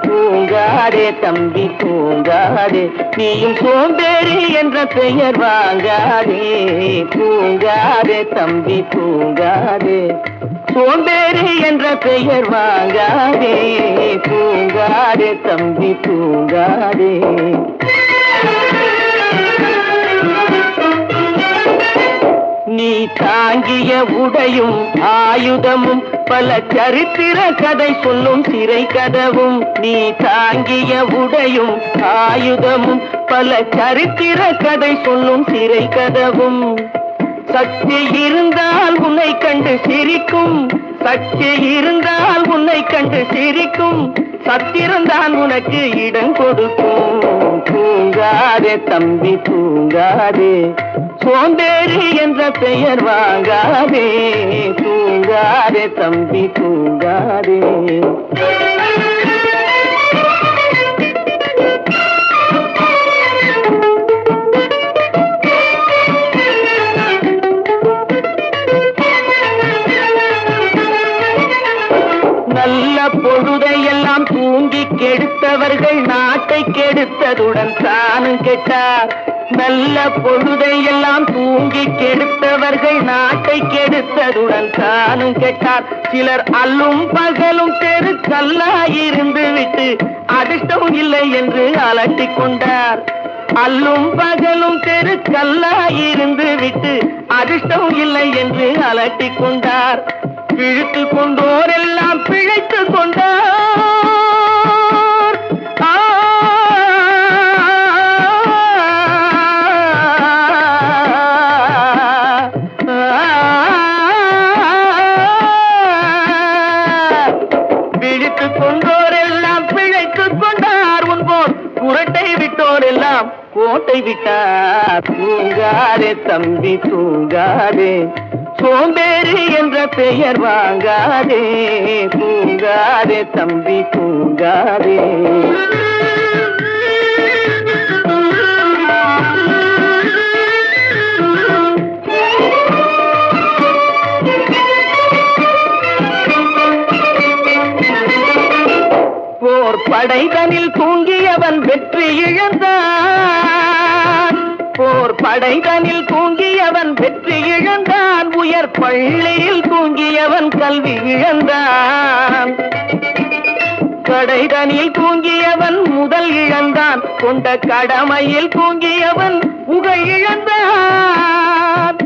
தூங்காதே தம்பி தூங்காதே, நீயும் சோம்பேறி என்ற பெயர் வாங்காதே. தூங்காதே தம்பி தூங்காதே, சோம்பேறி என்ற பெயர் வாங்காதே. தூங்காதே தம்பி தூங்காதே. நீ தாங்கிய உடையும் ஆயுதமும் பல சரித்திர கதை சொல்லும் சிறை கதவும். நீ தாங்கிய உடையும் ஆயுதமும் பல சரித்திர கதை சொல்லும் சிறை கதவும். சக்தி இருந்தால் உன்னை கண்டு சிரிக்கும், சக்தி இருந்தால் உன்னை கண்டு சிரிக்கும். சத்திரந்தான் உனக்கு இடம் கொடுக்கும். தூங்காதே தம்பி தூங்காதே, சோம்பேறி என்ற பெயர் வாங்காதே. தூங்காதே தம்பி தூங்காதே. நல்ல பொழுதையெல்லாம் தூங்கி கெடுத்தவர்கள் நாட்டை கெடுத்ததுடன் தானும் கெட்டார். நல்ல பொழுதையெல்லாம் தூங்கி கெடுத்தவர்கள் நாட்டை கெடுத்ததுடன் தானும் கெட்டார். சிலர் அல்லும் பகலும் தெருக்கல்லாயிருந்து விட்டு அதிர்ஷ்டம் இல்லை என்று அலட்டிக் கொண்டார். அல்லும் பகலும் தெருக்கல்லாயிருந்து விட்டு அதிர்ஷ்டம் இல்லை என்று அலட்டிக் கொண்டார். பிழைத்து கொண்டோர் எல்லாம் பிழைத்து கொண்டார். பிழைத்து கொண்டோர் எல்லாம் பிழைத்து கொண்டார். உன்போர் குரட்டை விட்டோர் எல்லாம் கோட்டை விட்டார். தூங்காதே தம்பி தூங்காதே, சோம்பேறி என்ற பெயர் வாங்காதே. தூங்காதே தம்பி தூங்காதே. போர் படைதனில் தூங்கியவன் வெற்றி இழந்தான். போர் படைதனில் தூங்கியவன் வெற்றி இழந்தான். உயர் பள்ளியில் தூங்கியவன் கல்வி இழந்தான். கடைதனில் தூங்கியவன் முதல் இழந்தான். கொண்ட கடமையில் தூங்கியவன் புகழ் இழந்தான்.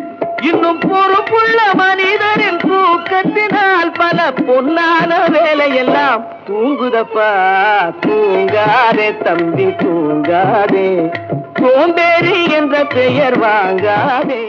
இன்னும் பொறுப்புள்ள மனிதரின் தூக்கத்தினால் பல பொன்னான வேலையெல்லாம் தூங்குதப்பா. தூங்காதே தம்பி தூங்காதே, சோம்பேறி என்ற பெயர் வாங்காதே.